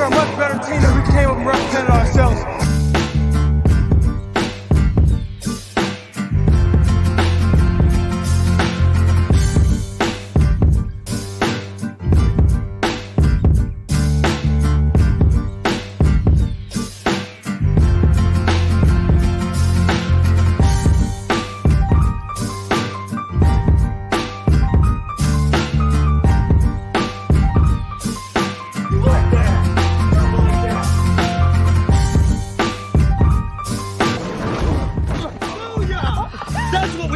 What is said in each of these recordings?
a much better team than we came up and represented ourselves.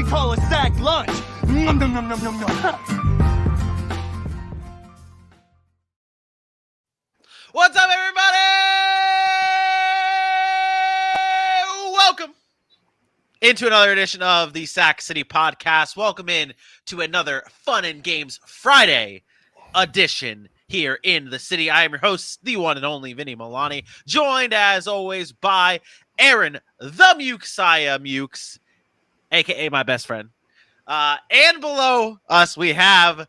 Call a sack lunch. Nom, nom, nom, nom, nom, nom. What's up, everybody? Welcome into another edition of the Sack City Podcast. Welcome in to another Fun and Games Friday edition here in the city. I am your host, the one and only Vinny Milani, joined as always by Aaron the Mukesiah Mukes, a.k.a. my best friend. And below us, we have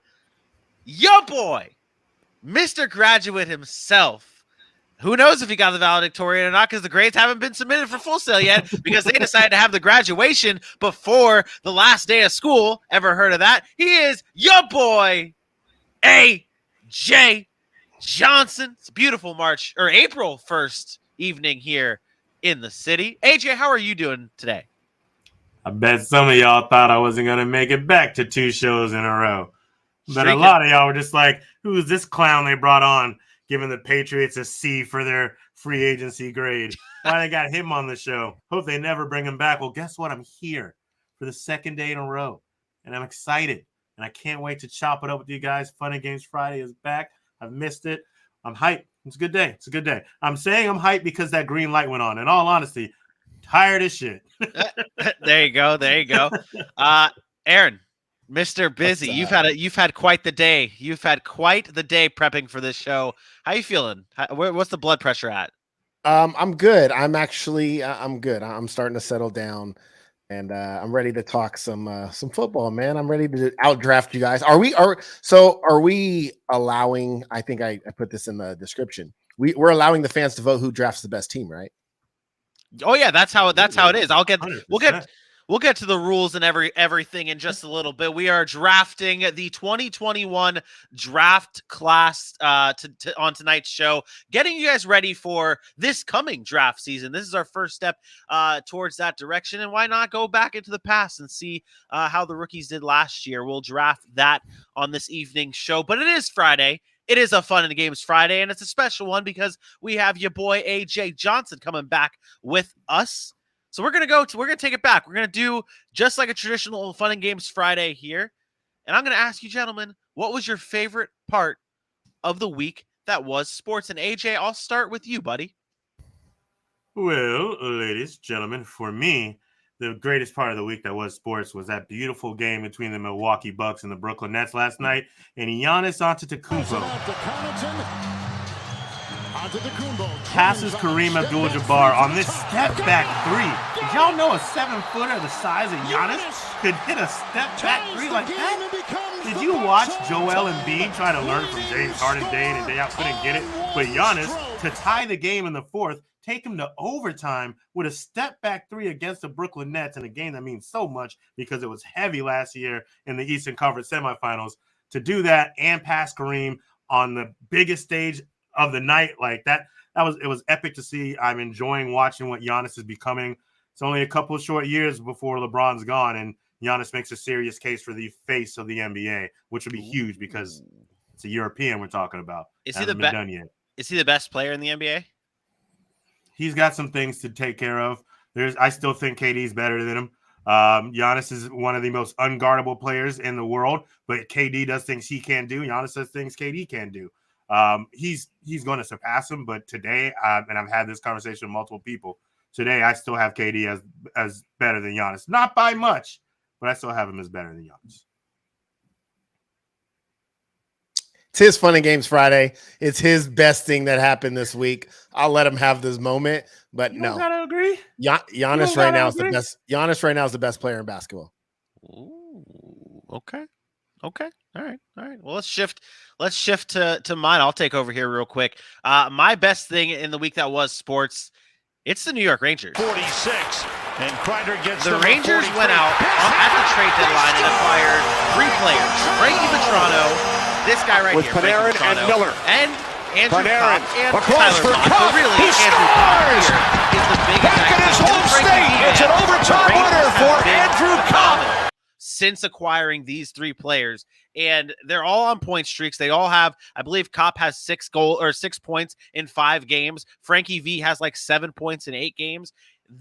your boy, Mr. Graduate himself. Who knows if he got the valedictorian or not, because the grades haven't been submitted for Full Sail yet, because they decided to have the graduation before the last day of school. Ever heard of that? He is your boy, A.J. Johnson. It's a beautiful April 1st evening here in the city. AJ, how are you doing today? I bet some of y'all thought I wasn't going to make it back to 2 shows in a row. But a lot of y'all were just like, who's this clown they brought on, giving the Patriots a C for their free agency grade? Why they got him on the show? Hope they never bring him back. Well, guess what? I'm here for the second day in a row, and I'm excited. And I can't wait to chop it up with you guys. Fun and Games Friday is back. I've missed it. I'm hyped. It's a good day. It's a good day. I'm saying I'm hyped because that green light went on. In all honesty, tired as shit. There you go. Aaron, Mr. Busy, you've had quite the day. You've had quite the day prepping for this show. How you feeling? What's the blood pressure at? I'm good. I'm good. I'm starting to settle down, and I'm ready to talk some football, man. I'm ready to outdraft you guys. Are we allowing? I think I put this in the description. We're allowing the fans to vote who drafts the best team, right? Oh yeah, that's how it is. We'll get to the rules and everything in just a little bit. We are drafting the 2021 draft class on tonight's show, getting you guys ready for this coming draft season. This is our first step towards that direction, and why not go back into the past and see how the rookies did last year? We'll draft that on this evening's show, but it is Friday. It is a Fun and Games Friday, and it's a special one because we have your boy AJ Johnson coming back with us. So we're gonna take it back. We're gonna do just like a traditional Fun and Games Friday here, and I'm gonna ask you, gentlemen, what was your favorite part of the week that was sports? And AJ, I'll start with you, buddy. Well, ladies, gentlemen, for me, the greatest part of the week that was sports was that beautiful game between the Milwaukee Bucks and the Brooklyn Nets last night, and Giannis Antetokounmpo passes Kareem Abdul-Jabbar on this step-back three. Did y'all know a 7-footer the size of Giannis could hit a step-back three like that? Did you watch Joel Embiid try to learn from James Harden day in and day out? Couldn't get it. But Giannis, to tie the game in the fourth, take him to overtime with a step-back three against the Brooklyn Nets in a game that means so much because it was heavy last year in the Eastern Conference semifinals. To do that and pass Kareem on the biggest stage of the night like that, it was epic to see. I'm enjoying watching what Giannis is becoming. It's only a couple of short years before LeBron's gone, and Giannis makes a serious case for the face of the NBA, which would be huge because it's a European we're talking about. Is he the best player in the NBA? He's got some things to take care of. I still think KD's better than him. Giannis is one of the most unguardable players in the world, but KD does things he can't do. Giannis does things KD can't do. He's going to surpass him, but today, and I've had this conversation with multiple people, today I still have KD as better than Giannis. Not by much, but I still have him as better than Giannis. It's his Fun and Games Friday. It's his best thing that happened this week. I'll let him have this moment, but no. Gotta agree. Giannis right now is the best. Giannis right now is the best player in basketball. Ooh, okay. Okay. All right. Well, let's shift to mine. I'll take over here real quick. My best thing in the week that was sports, it's the New York Rangers. 46. And Kreider gets the Rangers went out at the trade deadline and acquired 3 players. Frankie Petrano, this guy right with here, Panarin and Miller, and Andrew Panarin Copp and across Tyler for Mott. Copp. But really, He Andrew Copp scores! here is the biggest Back in his home state, it's an overtime winner for Andrew Copp. Since acquiring these 3 players, and they're all on point streaks. They all have, I believe, Copp has 6 points in 5 games. Frankie V has like 7 points in 8 games.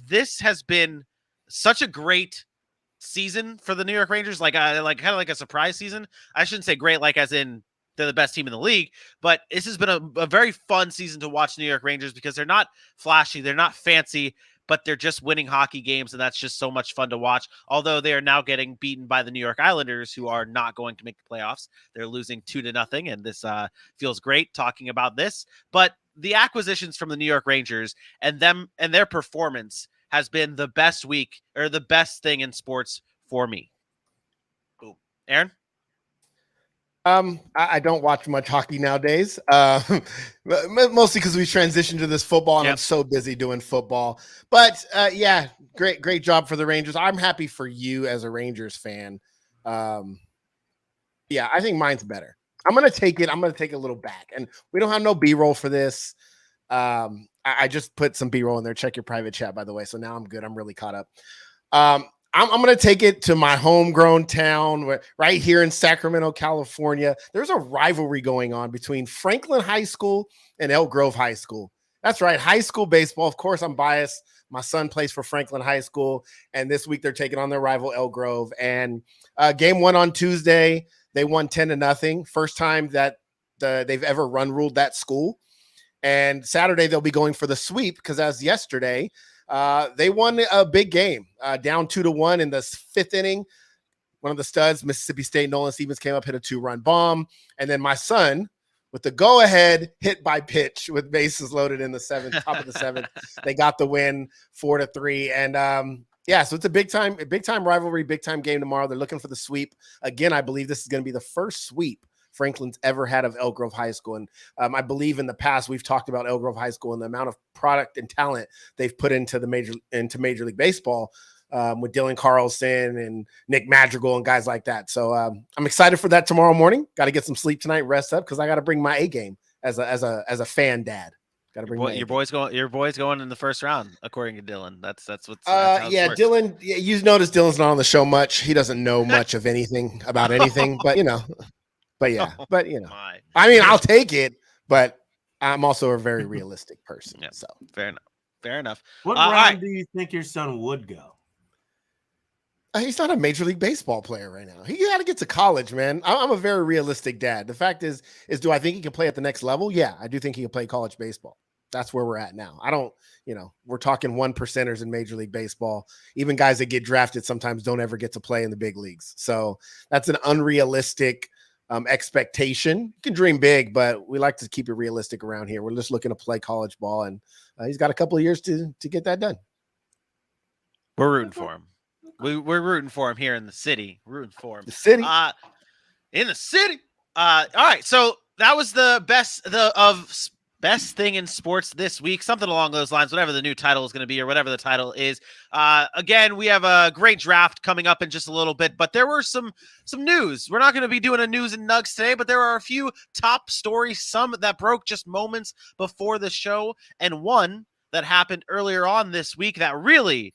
This has been such a great season for the New York Rangers, like kind of like a surprise season. I shouldn't say great, like as in they're the best team in the league, but this has been a very fun season to watch New York Rangers because they're not flashy, they're not fancy, but they're just winning hockey games, and that's just so much fun to watch. Although they are now getting beaten by the New York Islanders, who are not going to make the playoffs. They're losing 2-0, and this feels great talking about this. But the acquisitions from the New York Rangers and their performance has been the best week or the best thing in sports for me. Ooh. Aaron? I don't watch much hockey nowadays, mostly because we transitioned to this football, and I'm so busy doing football. But yeah, great job for the Rangers. I'm happy for you as a Rangers fan. Yeah, I think mine's better. I'm gonna take it. I'm gonna take a little back, and we don't have no B-roll for this. I just put some B-roll in there. Check your private chat, by the way. So now I'm good. I'm really caught up. I'm going to take it to my homegrown town right here in Sacramento, California. There's a rivalry going on between Franklin High School and Elk Grove High School. That's right. High school baseball. Of course, I'm biased. My son plays for Franklin High School, and this week they're taking on their rival Elk Grove. And game 1 on Tuesday, they won 10-0. First time that they've ever run-ruled that school. And Saturday they'll be going for the sweep because as yesterday, they won a big game, down 2-1 in the 5th inning. One of the studs, Mississippi State, Nolan Stevens, came up, hit a 2-run bomb. And then my son, with the go-ahead hit by pitch with bases loaded in the 7th, top of the 7th, they got the win 4-3. And yeah, so it's a big time rivalry, big time game tomorrow. They're looking for the sweep. Again, I believe this is going to be the first sweep Franklin's ever had of Elk Grove High School. And I believe in the past we've talked about Elk Grove High School and the amount of product and talent they've put into Major League Baseball with Dylan Carlson and Nick Madrigal and guys like that. So I'm excited for that tomorrow morning. Got to get some sleep tonight, rest up, because I got to bring my A game as a fan dad. Got to bring your boy's going in the first round, according to Dylan. That's what's yeah, Dylan. Yeah, you notice Dylan's not on the show much. He doesn't know much of anything about anything, but you know. But yeah, but you know, I mean, I'll take it, but I'm also a very realistic person. So fair enough. What round do you think your son would go? He's not a Major League Baseball player right now. He got to get to college, man. I'm a very realistic dad. The fact is do I think he can play at the next level? Yeah, I do think he can play college baseball. That's where we're at now. I don't, we're talking 1%ers in Major League Baseball. Even guys that get drafted sometimes don't ever get to play in the big leagues. So that's an unrealistic expectation. You can dream big, but we like to keep it realistic around here. We're just looking to play college ball, and he's got a couple of years to get that done. We're rooting for him. We're rooting for him here in the city. We're rooting for him. The city. In the city. All right. So that was the best thing in sports this week, something along those lines, whatever the new title is going to be or whatever the title is. Again, we have a great draft coming up in just a little bit, but there were some news. We're not going to be doing a news and nugs today, but there are a few top stories, some that broke just moments before the show, and one that happened earlier on this week that really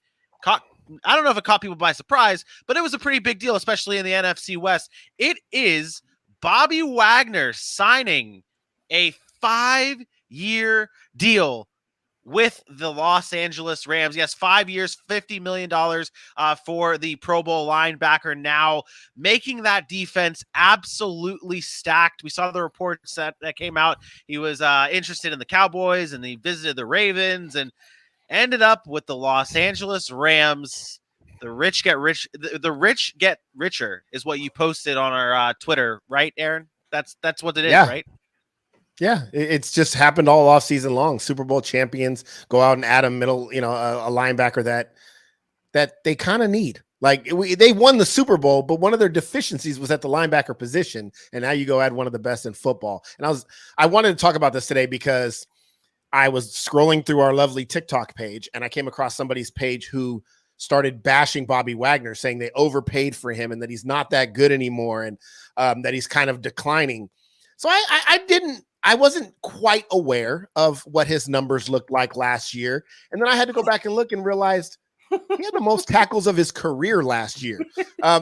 I don't know if it caught people by surprise, but it was a pretty big deal, especially in the NFC West. It is Bobby Wagner signing a 5-year deal with the Los Angeles Rams. Yes, 5 years, $50 million for the Pro Bowl linebacker, now making that defense absolutely stacked. We saw the reports that came out. He was interested in the Cowboys, and he visited the Ravens and ended up with the Los Angeles Rams. The rich get rich. The rich get richer is what you posted on our Twitter, right, Aaron? That's what it is, right? Yeah, it's just happened all off season long. Super Bowl champions go out and add a middle, a linebacker that they kind of need. Like they won the Super Bowl, but one of their deficiencies was at the linebacker position. And now you go add one of the best in football. And I wanted to talk about this today because I was scrolling through our lovely TikTok page and I came across somebody's page who started bashing Bobby Wagner, saying they overpaid for him and that he's not that good anymore and that he's kind of declining. So I wasn't quite aware of what his numbers looked like last year. And then I had to go back and look and realized he had the most tackles of his career last year.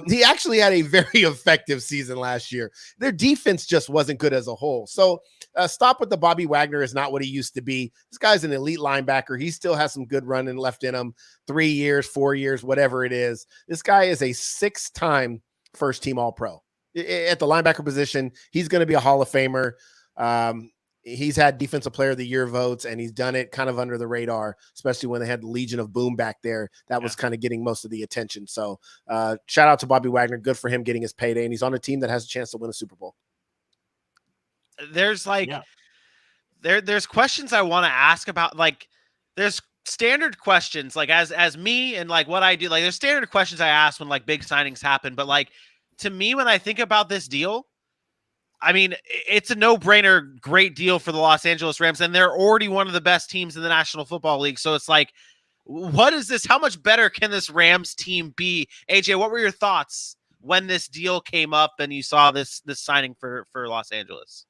He actually had a very effective season last year. Their defense just wasn't good as a whole. So stop with the Bobby Wagner is not what he used to be. This guy's an elite linebacker. He still has some good running left in him. 3 years, 4 years, whatever it is. This guy is a 6-time first-team All-Pro. At the linebacker position, he's going to be a Hall of Famer. He's had Defensive Player of the Year votes, and he's done it kind of under the radar, especially when they had the Legion of Boom back there. That was kind of getting most of the attention. So shout out to Bobby Wagner. Good for him getting his payday, and he's on a team that has a chance to win a Super Bowl. There's there's questions I want to ask about, like there's standard questions, like as me and like what I do, like there's standard questions I ask when like big signings happen. But like to me, when I think about this deal, I mean, it's a no-brainer, great deal for the Los Angeles Rams, and they're already one of the best teams in the National Football League. So it's like, what is this? How much better can this Rams team be? AJ, what were your thoughts when this deal came up and you saw this signing for Los Angeles?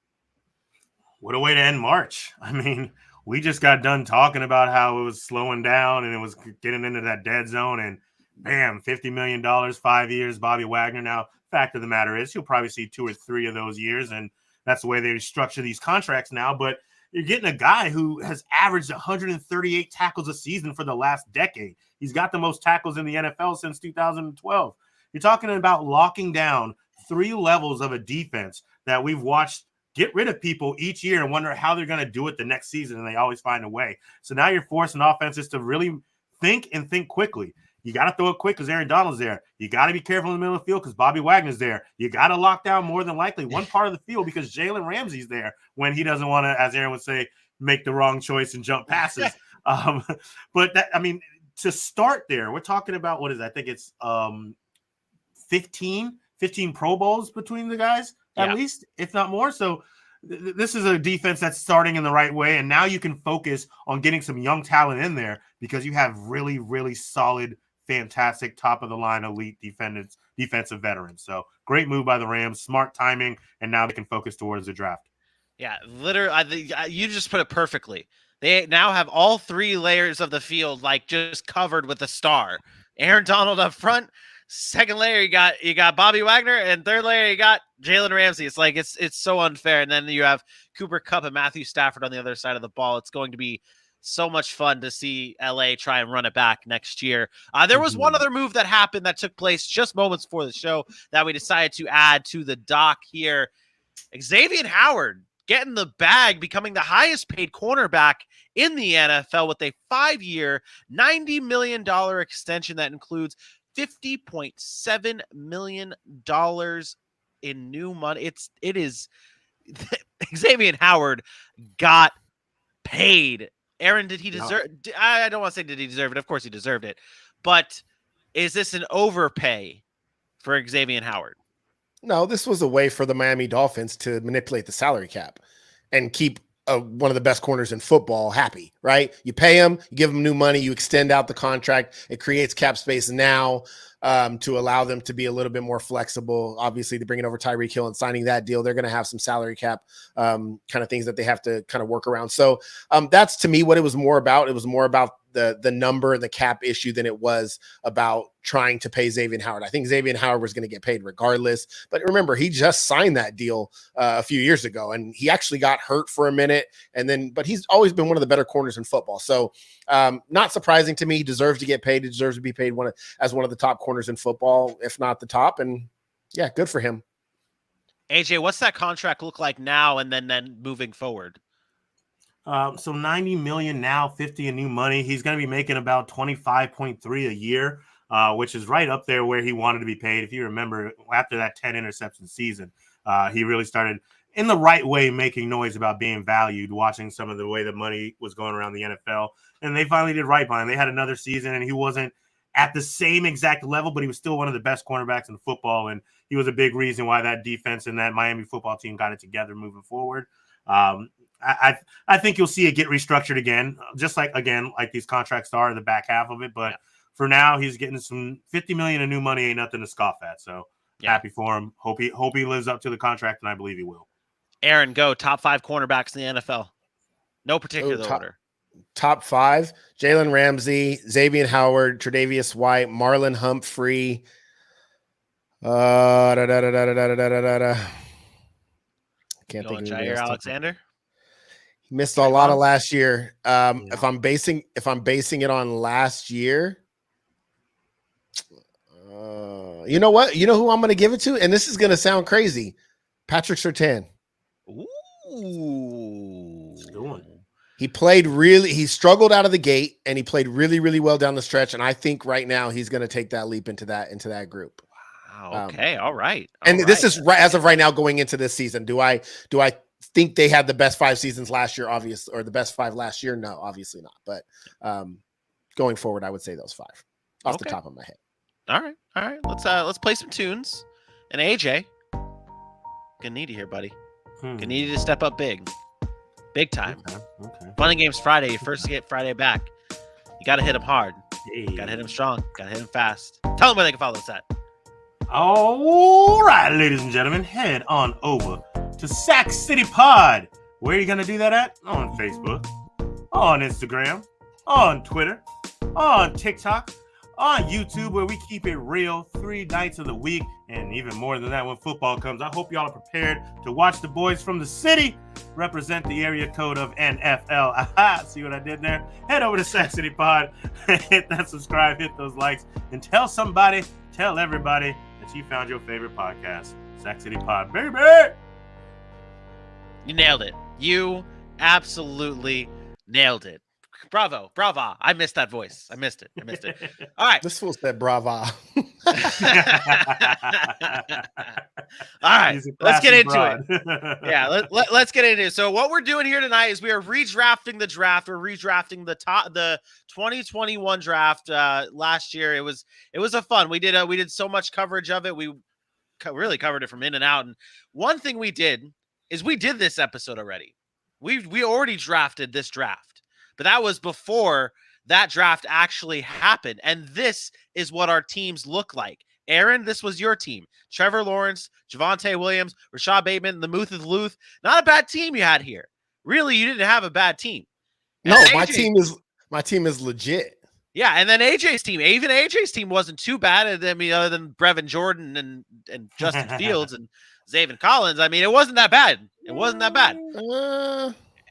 What a way to end March. I mean, we just got done talking about how it was slowing down and it was getting into that dead zone, and bam, $50 million, 5 years, Bobby Wagner. Now, fact of the matter is he'll probably see 2 or 3 of those years, and that's the way they structure these contracts now. But you're getting a guy who has averaged 138 tackles a season for the last decade. He's got the most tackles in the NFL since 2012. You're talking about locking down 3 levels of a defense that we've watched get rid of people each year and wonder how they're going to do it the next season, and they always find a way. So now you're forcing offenses to really think quickly. You got to throw it quick because Aaron Donald's there. You got to be careful in the middle of the field because Bobby Wagner's there. You got to lock down more than likely one part of the field because Jalen Ramsey's there when he doesn't want to, as Aaron would say, make the wrong choice and jump passes. But that, I mean, to start there, we're talking about, what is it? I think it's 15 Pro Bowls between the guys, at least, if not more. So this is a defense that's starting in the right way, and now you can focus on getting some young talent in there because you have really, really solid, fantastic, top-of-the-line, elite defensive veterans. So great move by the Rams, smart timing, and now they can focus towards the draft. Yeah, literally, you just put it perfectly. They now have all 3 layers of the field like just covered with a star. Aaron Donald up front. Second layer, you got Bobby Wagner, and third layer, you got Jalen Ramsey. It's like it's so unfair. And then you have Cooper Kupp and Matthew Stafford on the other side of the ball. It's going to be so much fun to see LA try and run it back next year. There was one other move that happened that took place just moments before the show that we decided to add to the doc here. Xavier Howard getting the bag, becoming the highest paid cornerback in the NFL with a 5-year, $90 million extension that includes $50.7 million in new money. It is Xavier Howard got paid. Aaron, did he deserve? I don't want to say did he deserve it. Of course he deserved it. But is this an overpay for Xavier Howard? No, this was a way for the Miami Dolphins to manipulate the salary cap and keep one of the best corners in football happy, right? You pay him, you give him new money, you extend out the contract. It creates cap space now to allow them to be a little bit more flexible. Obviously, to bringing over Tyreek Hill and signing that deal, they're going to have some salary cap kind of things that they have to kind of work around. So that's, to me, what it was more about. It was more about the number and the cap issue than it was about trying to pay Xavier Howard. I think Xavier Howard was going to get paid regardless. But remember, he just signed that deal a few years ago, and he actually got hurt for a minute. But he's always been one of the better corners in football. So not surprising to me. He deserves to get paid. He deserves to be paid as one of the top corners in football, if not the top. And yeah, good for him. AJ, what's that contract look like now and then moving forward? So $90 million now, 50 in new money. He's going to be making about 25.3 a year, which is right up there where he wanted to be paid. If you remember, after that 10 interception season, he really started in the right way making noise about being valued, watching some of the way the money was going around the NFL. And they finally did right by him. They had another season, and he wasn't at the same exact level, but he was still one of the best cornerbacks in football, and he was a big reason why that defense and that Miami football team got it together moving forward. I think you'll see it get restructured again, just like these contracts are in the back half of it. But for now, he's getting some $50 million in new money, ain't nothing to scoff at. So happy for him. Hope he lives up to the contract, and I believe he will. Aaron, go top 5 cornerbacks in the NFL. No particular order. Top 5: Jalen Ramsey, Xavier Howard, Tre'Davious White, Marlon Humphrey. Can't think of Jair Alexander. He missed a lot of last year. If I'm basing it on last year, you know what? You know who I'm going to give it to, and this is going to sound crazy. Patrick Surtain. Ooh. He struggled out of the gate, and he played really, really well down the stretch. And I think right now he's going to take that leap into that group. Wow. Okay. All right. This is as of right now going into this season. Do I think they had the best 5 seasons last year? Obviously, or the best 5 last year? No, obviously not. But going forward, I would say those 5 off the top of my head. All right. Let's play some tunes. And AJ, gonna need you here, buddy. Gonna need you to step up big time. Okay. Fun and Games Friday. You first get Friday back. You got to hit him hard. Got to hit him strong. Got to hit him fast. Tell them where they can follow us at. All right, ladies and gentlemen, head on over to Sac City Pod. Where are you going to do that at? On Facebook, on Instagram, on Twitter, on TikTok, on YouTube, where we keep it real 3 nights of the week, and even more than that when football comes. I hope y'all are prepared to watch the boys from the city represent the area code of NFL. Aha, see what I did there? Head over to Sac City Pod, hit that subscribe, hit those likes, and tell everybody that you found your favorite podcast, Sac City Pod, baby. You nailed it. You absolutely nailed it. Bravo. I missed that voice. I missed it. All right. This fool said brava. All right. Let's get into it. Yeah, let's get into it. So what we're doing here tonight is we are redrafting the draft. We're redrafting the 2021 draft. Last year it was a fun. We did so much coverage of it. We really covered it from in and out. And one thing we did is we did this episode already. We already drafted this draft. But that was before that draft actually happened. And this is what our teams look like. Aaron, this was your team. Trevor Lawrence, Javonte Williams, Rashad Bateman, the Muth of Luth. Not a bad team you had here. Really, you didn't have a bad team. No, my team is legit. Yeah, and then AJ's team. Even AJ's team wasn't too bad. I mean, other than Brevin Jordan and Justin Fields and Zaven Collins. I mean, it wasn't that bad. And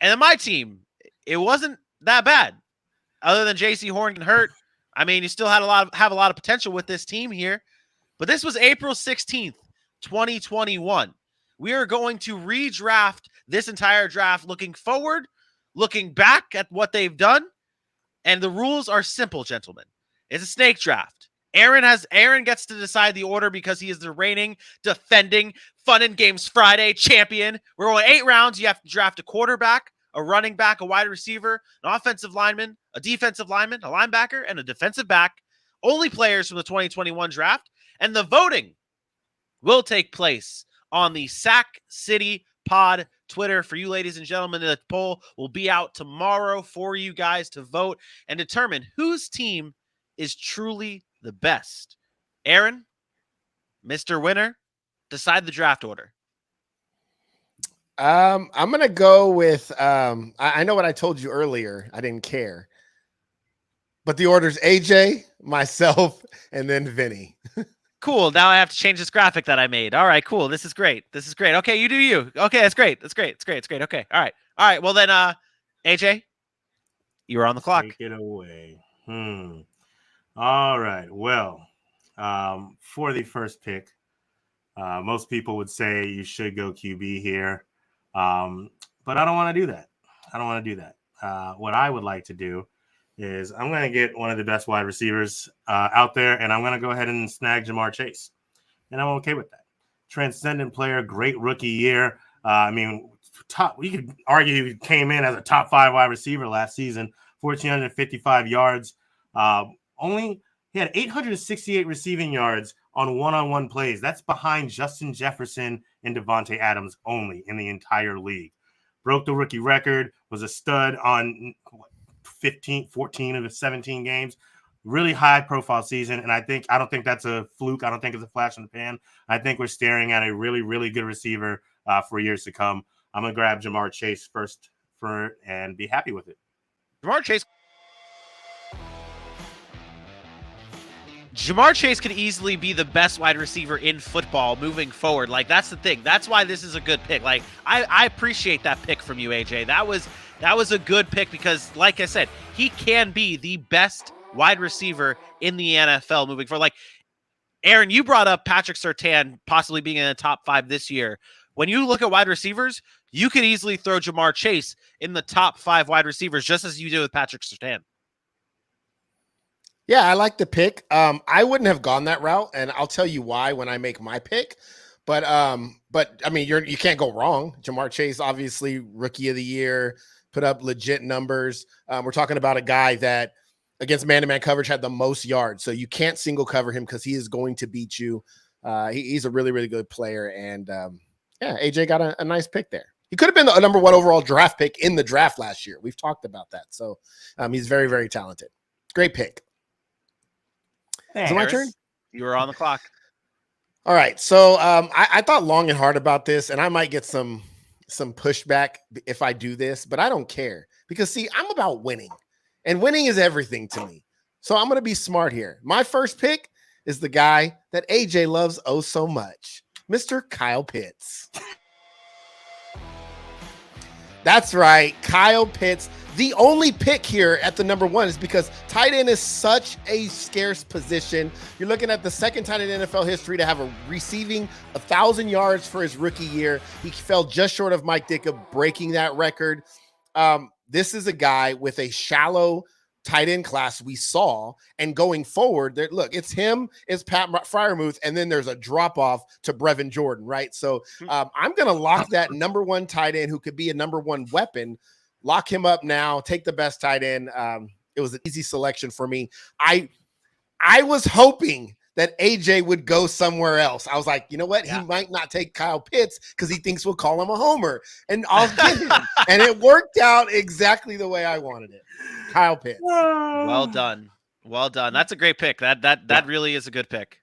then my team, it wasn't that bad. Other than JC Horn getting hurt, I mean, you still had a lot of potential with this team here. But this was April 16th, 2021. We are going to redraft this entire draft, looking forward, looking back at what they've done, and the rules are simple, gentlemen. It's a snake draft. Aaron gets to decide the order because he is the reigning, defending, Fun and Games Friday champion. We're going 8 rounds. You have to draft a quarterback, a running back, a wide receiver, an offensive lineman, a defensive lineman, a linebacker, and a defensive back. Only players from the 2021 draft. And the voting will take place on the Sac City Pod Twitter. For you ladies and gentlemen, the poll will be out tomorrow for you guys to vote and determine whose team is truly the best. Aaron, Mr. Winner, decide the draft order. I'm gonna go with I know what I told you earlier. I didn't care. But the order's AJ, myself, and then Vinny. Cool. Now I have to change this graphic that I made. All right, cool. This is great. Okay, you do you. Okay, that's great. Okay. All right. Well then, AJ, you are on the clock. Take it away. All right. Well, for the first pick, most people would say you should go QB here. But I don't want to do that. What I would like to do is I'm going to get one of the best wide receivers out there, and I'm going to go ahead and snag Jamar Chase. And I'm okay with that. Transcendent player, great rookie year. You could argue he came in as a top 5 wide receiver last season, 1,455 yards. Only He had 868 receiving yards on one-on-one plays. That's behind Justin Jefferson and Devontae Adams only in the entire league. Broke the rookie record, was a stud on 14 of the 17 games. Really high-profile season, and I don't think that's a fluke. I don't think it's a flash in the pan. I think we're staring at a really, really good receiver for years to come. I'm going to grab Jamar Chase first and be happy with it. Jamar Chase could easily be the best wide receiver in football moving forward. Like, that's the thing. That's why this is a good pick. Like, I appreciate that pick from you, AJ. That was a good pick because, like I said, he can be the best wide receiver in the NFL moving forward. Like, Aaron, you brought up Patrick Surtain possibly being in the top 5 this year. When you look at wide receivers, you could easily throw Jamar Chase in the top 5 wide receivers, just as you did with Patrick Surtain. Yeah, I like the pick. I wouldn't have gone that route, and I'll tell you why when I make my pick. But I mean, you can't go wrong. Jamar Chase, obviously rookie of the year, put up legit numbers. We're talking about a guy that against man-to-man coverage had the most yards, so you can't single cover him because he is going to beat you. He's a really, really good player, and yeah, AJ got a nice pick there. He could have been the number 1 overall draft pick in the draft last year. We've talked about that, so he's very, very talented. Great pick. Is it my turn? You were on the clock. All right. So I thought long and hard about this, and I might get some pushback if I do this, but I don't care because, see, I'm about winning, and winning is everything to me. So I'm going to be smart here. My first pick is the guy that AJ loves oh so much, Mr. Kyle Pitts. That's right, Kyle Pitts. The only pick here at the number 1 is because tight end is such a scarce position. You're looking at the second tight end in NFL history to have a receiving 1,000 yards for his rookie year. He fell just short of Mike Ditka breaking that record. This is a guy with a shallow tight end class we saw, and going forward, look, it's him, it's Pat Freiermuth, and then there's a drop off to Brevin Jordan, right? So I'm going to lock that number 1 tight end who could be a number 1 weapon. Lock him up now. Take the best tight end. It was an easy selection for me. I was hoping that AJ would go somewhere else. I was like, you know what? Yeah. He might not take Kyle Pitts because he thinks we'll call him a homer, and I'll get him. And it worked out exactly the way I wanted it. Kyle Pitts. Well done. Well done. That's a great pick. That really is a good pick.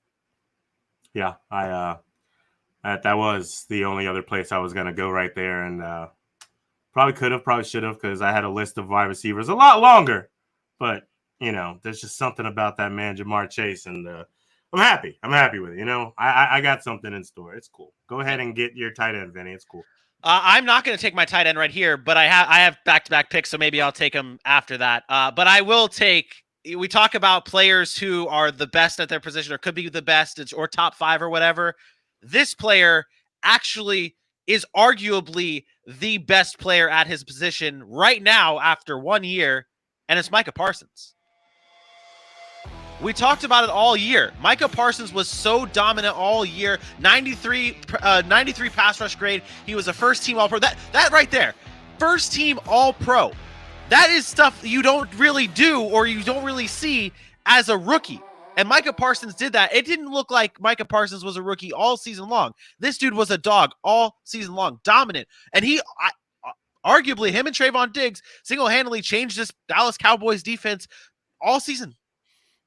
Yeah, that was the only other place I was going to go right there, and probably could have, probably should have, because I had a list of wide receivers a lot longer. But, you know, there's just something about that man, Jamar Chase, and I'm happy. I'm happy with it. You know, I got something in store. It's cool. Go ahead and get your tight end, Vinny. It's cool. I'm not going to take my tight end right here, but I have back-to-back picks, so maybe I'll take them after that. But I will take – we talk about players who are the best at their position or could be the best or top 5 or whatever. This player actually is arguably the best player at his position right now after 1 year, and it's Micah Parsons. We talked about it all year. Micah Parsons was so dominant all year. 93 pass rush grade. He was a first-team All-Pro. That right there, first-team All-Pro. That is stuff you don't really do or you don't really see as a rookie. And Micah Parsons did that. It didn't look like Micah Parsons was a rookie all season long. This dude was a dog all season long, dominant. And arguably, him and Trayvon Diggs single-handedly changed this Dallas Cowboys defense all season.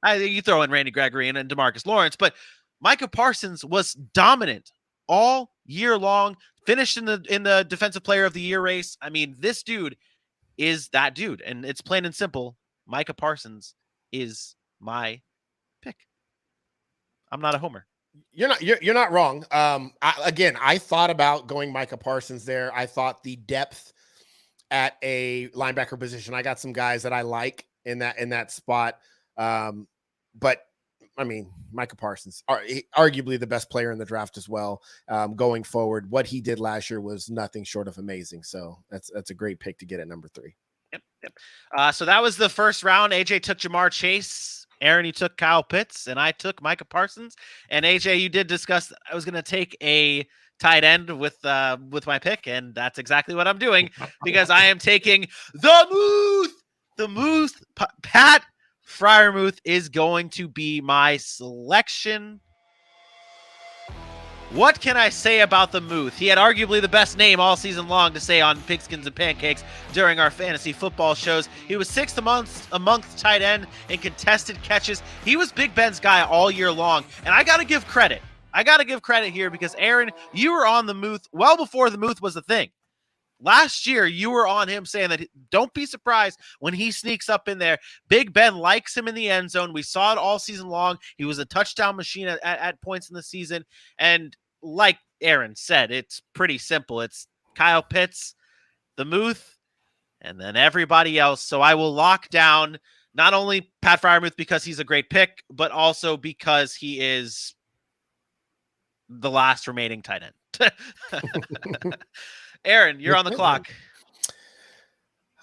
You throw in Randy Gregory and DeMarcus Lawrence, but Micah Parsons was dominant all year long, finished in the Defensive Player of the Year race. I mean, this dude is that dude, and it's plain and simple. Micah Parsons is my pick. I'm not a homer. You're not wrong. I thought about going Micah Parsons there. I thought the depth at a linebacker position. I got some guys that I like in that spot. But I mean, Micah Parsons, arguably the best player in the draft as well. Going forward, what he did last year was nothing short of amazing. So that's a great pick to get at number 3. Yep. So that was the first round. AJ took Jamar Chase. Aaron, you took Kyle Pitts, and I took Micah Parsons. And AJ, you did discuss I was going to take a tight end with my pick, and that's exactly what I'm doing because I am taking the Moose, Pat Freiermuth is going to be my selection. What can I say about the Muth? He had arguably the best name all season long to say on Pigskins and Pancakes during our fantasy football shows. He was sixth amongst tight end in contested catches. He was Big Ben's guy all year long, and I got to give credit. Here because, Aaron, you were on the Muth well before the Muth was a thing. Last year, you were on him saying that don't be surprised when he sneaks up in there. Big Ben likes him in the end zone. We saw it all season long. He was a touchdown machine at points in the season, and like Aaron said, it's pretty simple. It's Kyle Pitts, the Muth, and then everybody else. So I will lock down not only Pat Freiermuth because he's a great pick, but also because he is the last remaining tight end. Aaron, you're on the clock.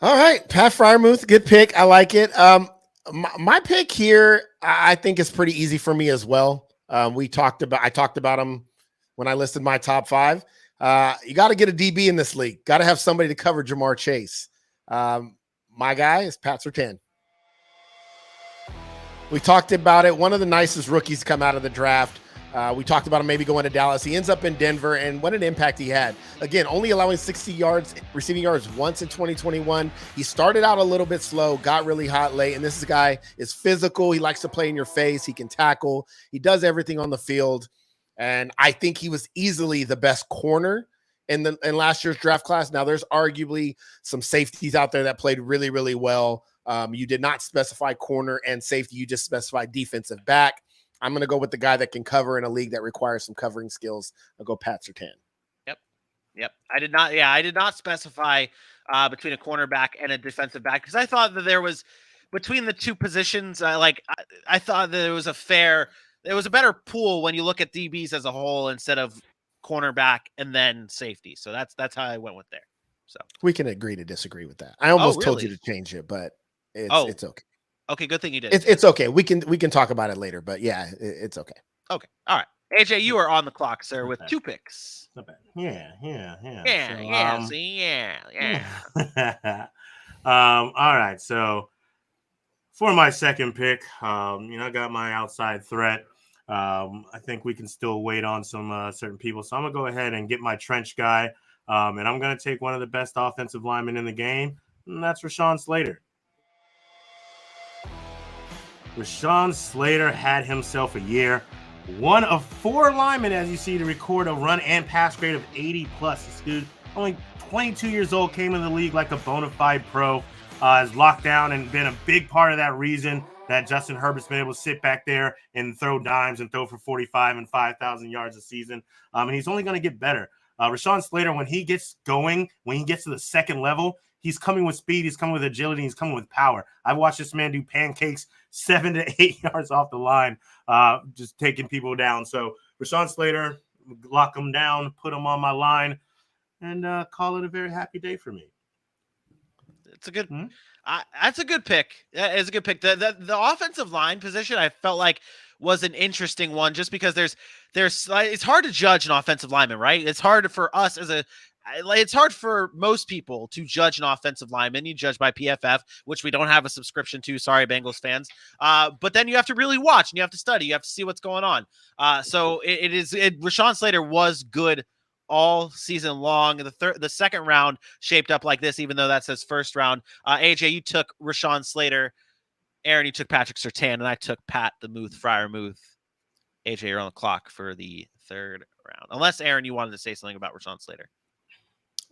All right, Pat Freiermuth, good pick. I like it. My pick here, I think is pretty easy for me as well. I talked about him when I listed my top 5. You got to get a DB in this league. Got to have somebody to cover Jamar Chase. My guy is Pat Surtain. We talked about it. One of the nicest rookies come out of the draft. We talked about him maybe going to Dallas. He ends up in Denver, and what an impact he had. Again, only allowing 60 yards, receiving yards once in 2021. He started out a little bit slow, got really hot late, and this guy is physical. He likes to play in your face. He can tackle. He does everything on the field, and I think he was easily the best corner in last year's draft class. Now, there's arguably some safeties out there that played really, really well. You did not specify corner and safety. You just specified defensive back. I'm going to go with the guy that can cover in a league that requires some covering skills. I'll go Pat Surtain. Yep. I did not specify between a cornerback and a defensive back because I thought that there was between the two positions. I thought that it was a better pool when you look at DBs as a whole instead of cornerback and then safety. So that's how I went with there. So we can agree to disagree with that. I almost told you to change it, but it's okay. Okay, good thing you did. It's okay. We can talk about it later, but yeah, it's okay. Okay. All right. AJ, you are on the clock, sir, with 2 picks. Not bad. Yeah. All right. So for my second pick, I got my outside threat. I think we can still wait on some certain people. So I'm going to go ahead and get my trench guy. And I'm going to take one of the best offensive linemen in the game, and that's Rashawn Slater. Rashawn Slater had himself a year. One of 4 linemen, as you see, to record a run and pass grade of 80+. This dude, only 22 years old, came in the league like a bona fide pro, has locked down and been a big part of that reason that Justin Herbert's been able to sit back there and throw dimes and throw for 45 and 5,000 yards a season. And he's only going to get better. Rashawn Slater, when he gets going, when he gets to the second level, he's coming with speed, he's coming with agility, he's coming with power. I've watched this man do pancakes 7 to 8 yards off the line, just taking people down. So Rashawn Slater, lock him down, put him on my line, and call it a very happy day for me. It's a good that's a good pick. It's a good pick. The offensive line position I felt like was an interesting one just because there's it's hard to judge an offensive lineman, right? It's hard for us it's hard for most people to judge an offensive lineman. You judge by PFF, which we don't have a subscription to. Sorry, Bengals fans. But then you have to really watch and you have to study. You have to see what's going on. So Rashawn Slater was good all season long. The second round shaped up like this, even though that says first round. AJ, you took Rashawn Slater. Aaron, you took Patrick Surtain, and I took Pat the Muth Freiermuth. AJ, you're on the clock for the third round. Unless, Aaron, you wanted to say something about Rashawn Slater.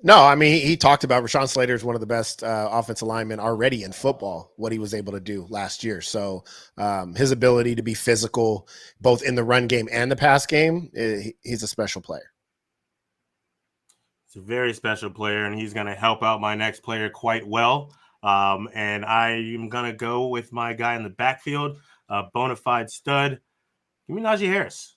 No, I mean, he talked about Rashawn Slater is one of the best offensive linemen already in football, what he was able to do last year. So his ability to be physical, both in the run game and the pass game, he's a special player. He's a very special player, and he's going to help out my next player quite well. And I am going to go with my guy in the backfield, bona fide stud. Give me Najee Harris.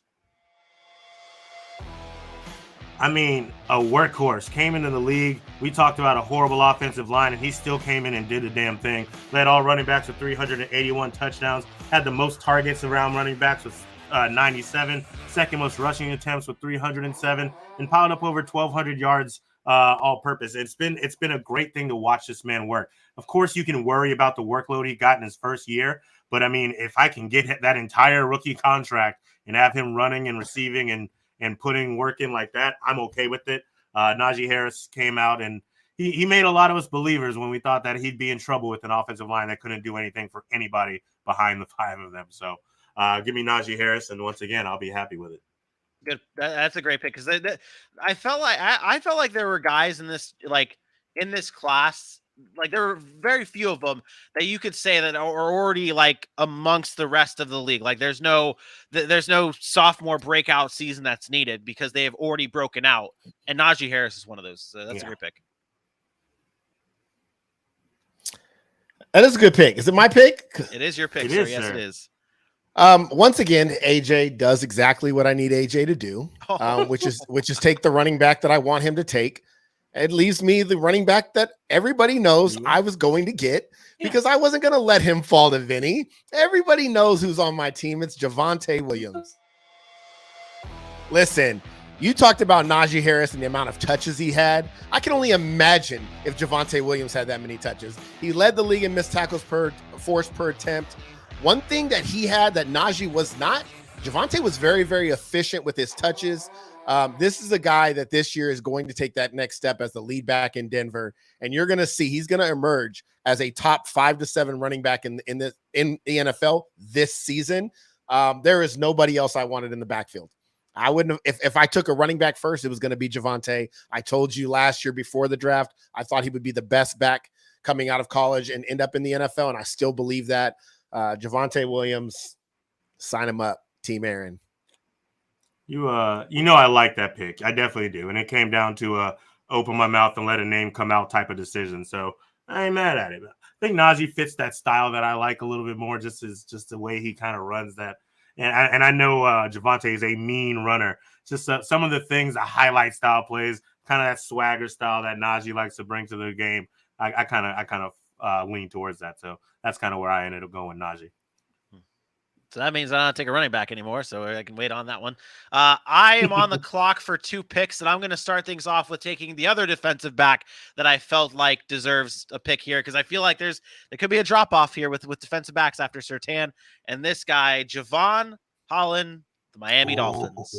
I mean, a workhorse, came into the league. We talked about a horrible offensive line, and he still came in and did the damn thing. Led all running backs with 381 touchdowns. Had the most targets around running backs with 97. Second most rushing attempts with 307. And piled up over 1,200 yards all-purpose. It's been a great thing to watch this man work. Of course, you can worry about the workload he got in his first year, But I mean, if I can get that entire rookie contract and have him running and receiving and putting work in like that, I'm okay with it. Najee Harris came out and he made a lot of us believers when we thought that he'd be in trouble with an offensive line that couldn't do anything for anybody behind the 5 of them. So give me Najee Harris, and once again, I'll be happy with it. Good. That's a great pick because I felt like I felt like there were guys in this class, like there were very few of them that you could say that are already like amongst the rest of the league. Like there's no sophomore breakout season that's needed because they have already broken out. And Najee Harris is one of those. So that's a great pick. That is a good pick. Is it my pick? It is your pick, it sir. Is, yes, sir. it is. Once again, AJ does exactly what I need AJ to do, which is take the running back that I want him to take. It leaves me the running back that everybody knows I was going to get because I wasn't going to let him fall to Vinny. Everybody knows who's on my team. It's Javonte Williams. Listen, you talked about Najee Harris and the amount of touches he had. I can only imagine if Javonte Williams had that many touches. He led the league in missed tackles per force per attempt. One thing that he had that Najee was not, Javonte was very, very efficient with his touches. This is a guy that this year is going to take that next step as the lead back in Denver. And you're going to see he's going to emerge as a top 5 to 7 running back in the NFL this season. There is nobody else I wanted in the backfield. I wouldn't have, if I took a running back first, it was going to be Javonte. I told you last year before the draft, I thought he would be the best back coming out of college and end up in the NFL. And I still believe that. Javonte Williams, sign him up, Team Aaron. You know I like that pick. I definitely do. And it came down to open my mouth and let a name come out type of decision. So I ain't mad at it. I think Najee fits that style that I like a little bit more, just the way he kind of runs that. And I know Javonte is a mean runner. Just some of the things, the highlight style plays, kind of that swagger style that Najee likes to bring to the game. I kind of lean towards that. So that's kind of where I ended up going with Najee. So that means I don't take a running back anymore, so I can wait on that one. I am on the clock for 2 picks, and I'm going to start things off with taking the other defensive back that I felt like deserves a pick here because I feel like there could be a drop-off here with defensive backs after Surtain. And this guy, Javon Holland, the Miami Dolphins.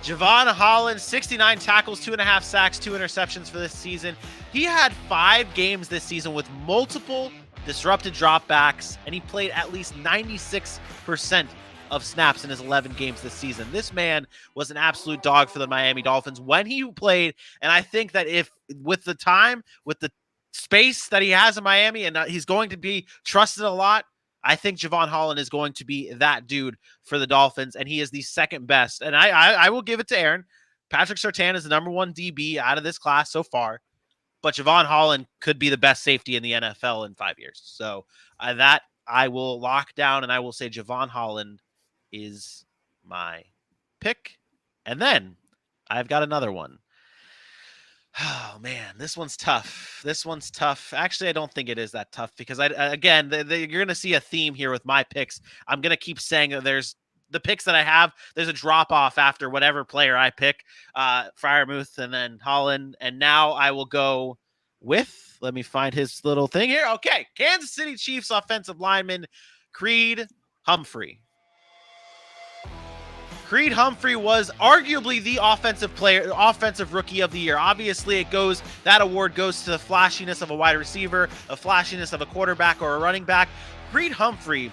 Javon Holland, 69 tackles, 2.5 sacks, 2 interceptions for this season. He had 5 games this season with multiple disrupted dropbacks, and he played at least 96% of snaps in his 11 games this season. This man was an absolute dog for the Miami Dolphins when he played, and I think that if with the time, with the space that he has in Miami, and he's going to be trusted a lot, I think Javon Holland is going to be that dude for the Dolphins, and he is the second best. And I will give it to Aaron. Patrick Surtain is the number 1 DB out of this class so far. But Javon Holland could be the best safety in the NFL in 5 years. So that I will lock down, and I will say Javon Holland is my pick. And then I've got another one. Oh, man, this one's tough. Actually, I don't think it is that tough because, you're going to see a theme here with my picks. I'm going to keep saying that there's the picks that I have, there's a drop off after whatever player I pick, Freiermuth and then Holland. And now I will go with, let me find his little thing here. Okay. Kansas City Chiefs offensive lineman, Creed Humphrey. Creed Humphrey was arguably the offensive rookie of the year. Obviously, that award goes to the flashiness of a wide receiver, a flashiness of a quarterback or a running back. Creed Humphrey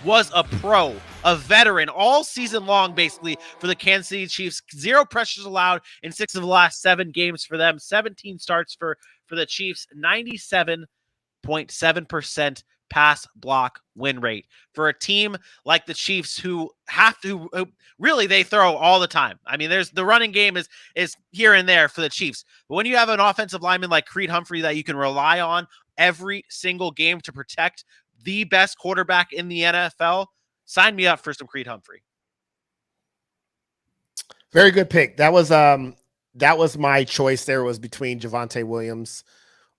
was a pro, a veteran all season long, basically, for the Kansas City Chiefs. 0 pressures allowed in 6 of the last 7 games for them. 17 starts for the Chiefs. 97.7% pass block win rate for a team like the Chiefs who really they throw all the time. I mean, there's the running game is here and there for the Chiefs. But when you have an offensive lineman like Creed Humphrey that you can rely on every single game to protect the best quarterback in the NFL, sign me up for some Creed Humphrey. Very good pick. That was my choice. There was between Javonte Williams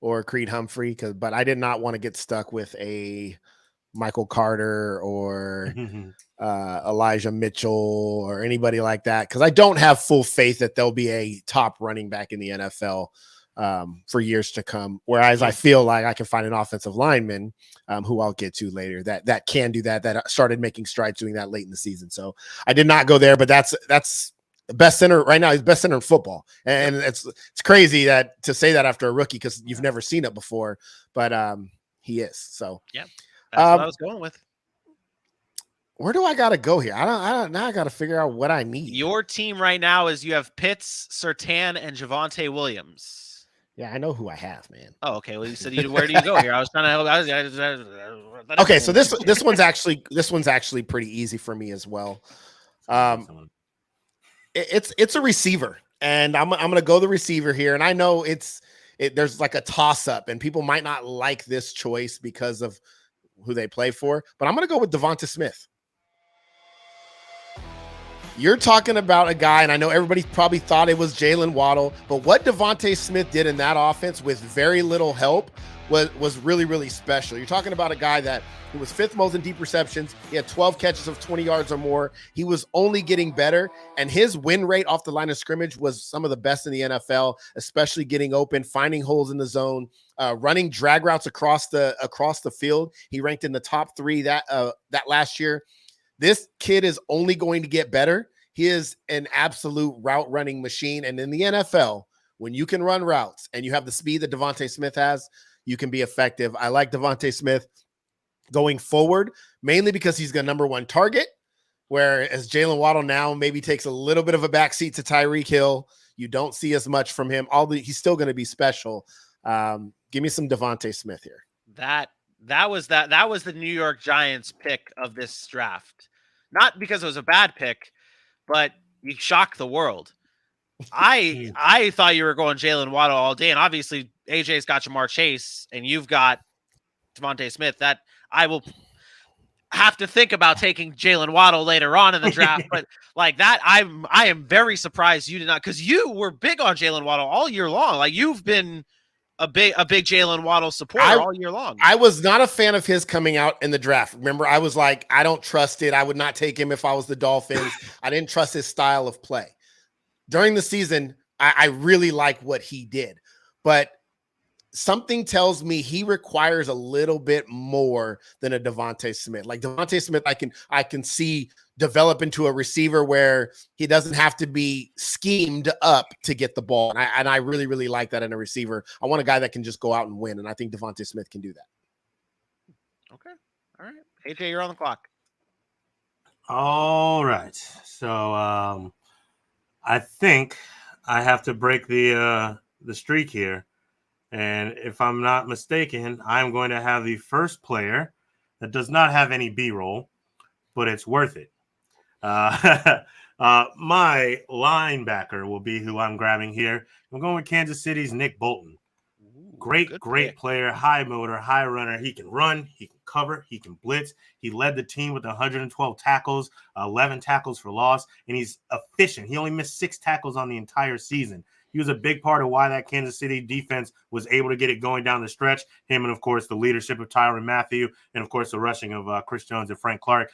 or Creed Humphrey, but I did not want to get stuck with a Michael Carter or Elijah Mitchell or anybody like that because I don't have full faith that there'll be a top running back in the NFL for years to come. Whereas I feel like I can find an offensive lineman who I'll get to later that can do that started making strides doing that late in the season. So I did not go there, but that's the best center right now. He's best center in football. And it's crazy to say that after a rookie, because you've never seen it before, but he is. So yeah, that's what I was going with. Where do I got to go here? Now I got to figure out what I need. Your team right now is you have Pitts, Surtain, and Javonte Williams. Yeah, I know who I have, man. Oh, okay. Well, you said where do you go here? I was trying to help. Okay, so this one's actually pretty easy for me as well. It's a receiver, and I'm gonna go the receiver here. And I know there's like a toss up, and people might not like this choice because of who they play for, but I'm gonna go with Devonta Smith. You're talking about a guy, and I know everybody probably thought it was Jalen Waddle, but what Devonta Smith did in that offense with very little help was really, really special. You're talking about a guy that he was 5th most in deep receptions. He had 12 catches of 20 yards or more. He was only getting better, and his win rate off the line of scrimmage was some of the best in the NFL, especially getting open, finding holes in the zone, running drag routes across the field. He ranked in the top 3 that last year. This kid is only going to get better. He is an absolute route running machine. And in the NFL, when you can run routes and you have the speed that Devonta Smith has, you can be effective. I like Devonta Smith going forward, mainly because he's the number 1 target, whereas Jalen Waddle now maybe takes a little bit of a backseat to Tyreek Hill. You don't see as much from him. He's still going to be special. Give me some Devonta Smith here. That was the New York Giants pick of this draft. Not because it was a bad pick, but you shocked the world. I thought you were going Jalen Waddle all day, and obviously AJ's got Jamar Chase, and you've got Devonta Smith. That I will have to think about taking Jalen Waddle later on in the draft, but like that, I am very surprised you did not, because you were big on Jalen Waddle all year long. Like you've been a big Jalen Waddle supporter all year long. I was not a fan of his coming out in the draft. Remember, I was like, I don't trust it. I would not take him if I was the Dolphins. I didn't trust his style of play. During the season, I really like what he did, but something tells me he requires a little bit more than a Devonta Smith. Like Devonta Smith, I can see develop into a receiver where he doesn't have to be schemed up to get the ball. And I really, really like that in a receiver. I want a guy that can just go out and win. And I think Devonta Smith can do that. Okay. All right. AJ, you're on the clock. All right. So I think I have to break the streak here. And if I'm not mistaken, I'm going to have the first player that does not have any B-roll, but it's worth it. My linebacker will be who I'm grabbing here. I'm going with Kansas City's Nick Bolton. Great player, high motor, high runner. He can run, he can cover, he can blitz. He led the team with 112 tackles, 11 tackles for loss, and he's efficient. He only missed 6 tackles on the entire season. He was a big part of why that Kansas City defense was able to get it going down the stretch. Him and, of course, the leadership of Tyrann Mathieu and, of course, the rushing of Chris Jones and Frank Clark.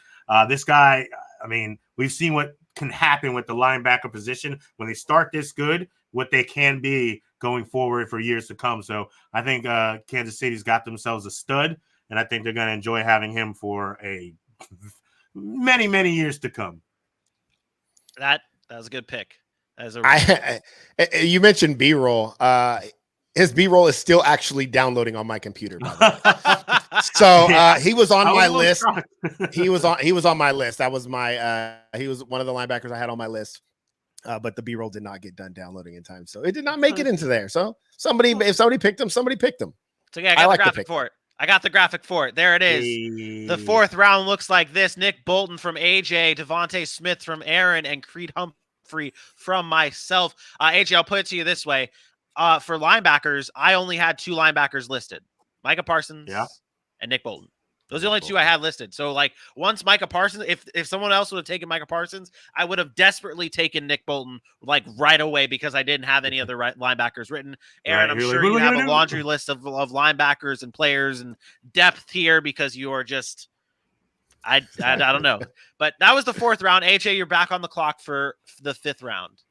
This guy, I mean, we've seen what can happen with the linebacker position when they start this good, what they can be going forward for years to come. So I think Kansas City's got themselves a stud, and I think they're going to enjoy having him for many, many years to come. That was a good pick. You mentioned B-roll. His B-roll is still actually downloading on my computer, by the way. So he was on my list. He was on my list. That was he was one of the linebackers I had on my list. But the B-roll did not get done downloading in time, so it did not make it into there. So if somebody picked him, somebody picked him. So yeah, I got the graphic for it. I got the graphic for it. There it is. Hey. The 4th round looks like this: Nick Bolton from AJ, Devonta Smith from Aaron, and Creed Humphrey from myself. AJ, I'll put it to you this way: for linebackers, I only had 2 linebackers listed: Micah Parsons and Nick Bolton. Those are the only 2 I had listed. So, like, once Micah Parsons, if someone else would have taken Micah Parsons, I would have desperately taken Nick Bolton, like, right away, because I didn't have any other linebackers written. Aaron, I'm sure you have a laundry list of linebackers and players and depth here, because you are just I don't know. But that was the 4th round. AJ, you're back on the clock for the 5th round.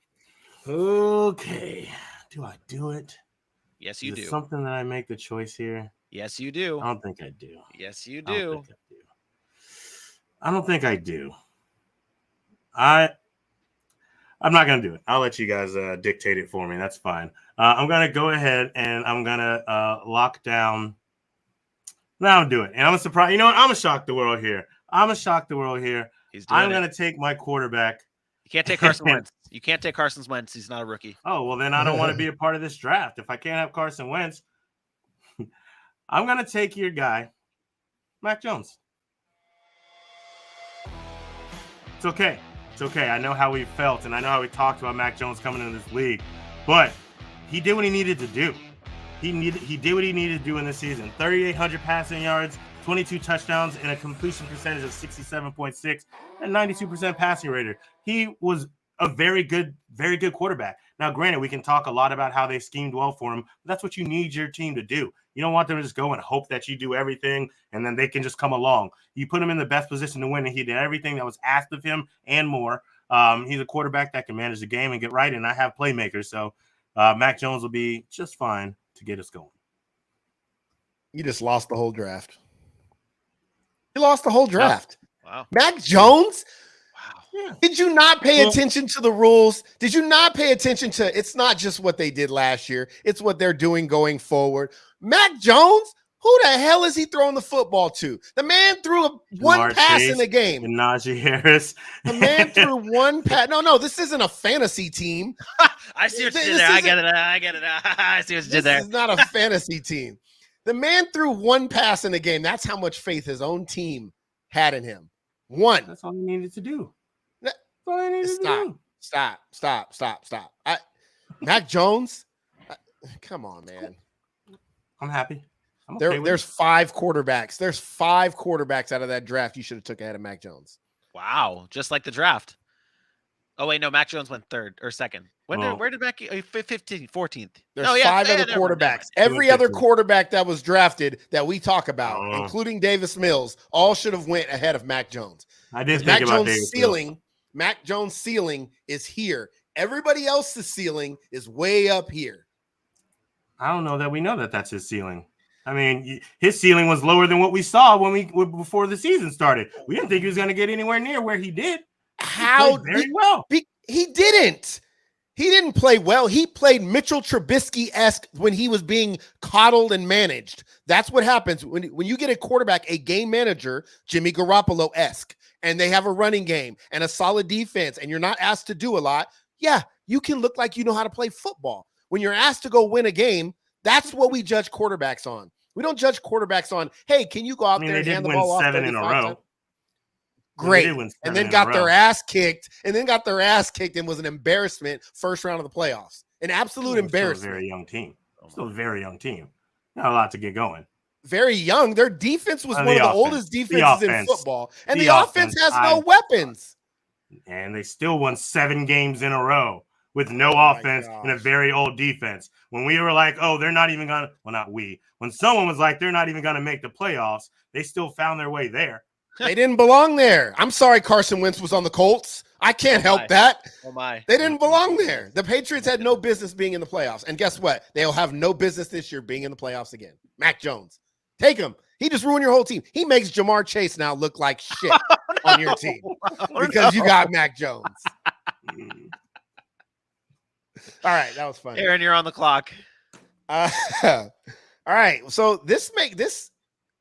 Okay. Do I do it? Yes, you do. Something that I make the choice here? Yes, you do. I don't think I do. Yes, you do. I don't think I do. I'm not going to do it. I'll let you guys dictate it for me. That's fine. I'm going to go ahead and I'm going to lock down. No, I'll do it. And I'm surprised. You know what? I'm going to shock the world here. I'm going to take my quarterback. You can't take Carson Wentz. You can't take Carson Wentz. He's not a rookie. Oh, well, then I don't want to be a part of this draft. If I can't have Carson Wentz, I'm going to take your guy, Mac Jones. It's okay. It's okay. I know how we felt, and I know how we talked about Mac Jones coming into this league, but he did what he needed to do. He did what he needed to do in this season. 3,800 passing yards, 22 touchdowns, and a completion percentage of 67.6 and 92% passing rate. He was a very good quarterback. Now, granted, we can talk a lot about how they schemed well for him. But that's what you need your team to do. You don't want them to just go and hope that you do everything and then they can just come along. You put him in the best position to win, and he did everything that was asked of him and more. He's a quarterback that can manage the game and get right, and I have playmakers. So Mac Jones will be just fine to get us going. You just lost the whole draft. You lost the whole draft. Wow. Mac Jones? Wow. Yeah. Did you not pay attention to the rules? Did you not pay attention to it's not just what they did last year, it's what they're doing going forward? Mac Jones, who the hell is he throwing the football to? The man threw one pass in the game. And Najee Harris. The man threw one pass. No, this isn't a fantasy team. I see what you did there. I get it. I see what you did there. This is not a fantasy team. The man threw one pass in the game. That's how much faith his own team had in him. One. That's all he needed to do. Stop. Mac Jones? Come on, man. I'm happy. There's 5 quarterbacks. There's 5 quarterbacks out of that draft you should have took ahead of Mac Jones. Wow. Just like the draft. Oh, wait, no. Mac Jones went 3rd or 2nd. Where did Mac 15th, 14th? There's 5 other quarterbacks. Every other quarterback that was drafted that we talk about, including Davis Mills, all should have went ahead of Mac Jones. I did think about Davis Mills. Mac Jones' ceiling is here. Everybody else's ceiling is way up here. I don't know that we know that that's his ceiling. I mean, his ceiling was lower than what we saw before the season started. We didn't think he was going to get anywhere near where he did. Very well. He didn't. He didn't play well. He played Mitchell Trubisky-esque when he was being coddled and managed. That's what happens when you get a quarterback, a game manager, Jimmy Garoppolo-esque, and they have a running game and a solid defense, and you're not asked to do a lot. Yeah, you can look like you know how to play football. When you're asked to go win a game, that's what we judge quarterbacks on. We don't judge quarterbacks on, hey, can you go out there and hand the ball off 7 in a row? Great. And then got their ass kicked and was an embarrassment first round of the playoffs. An absolute embarrassment. Still a very young team. Still a very young team. Not a lot to get going. Very young. Their defense was one of the oldest defenses in football. And the offense has no weapons. And they still won 7 games in a row with no offense and a very old defense. When we were like, oh, they're not even going to – well, not we. When someone was like, they're not even going to make the playoffs, they still found their way there. They didn't belong there. I'm sorry Carson Wentz was on the Colts. I can't help that. Oh, my. They didn't belong there. The Patriots had no business being in the playoffs. And guess what? They'll have no business this year being in the playoffs again. Mac Jones. Take him. He just ruined your whole team. He makes Jamar Chase now look like shit on your team because you got Mac Jones. All right, that was funny. Aaron, you're on the clock. All right, so this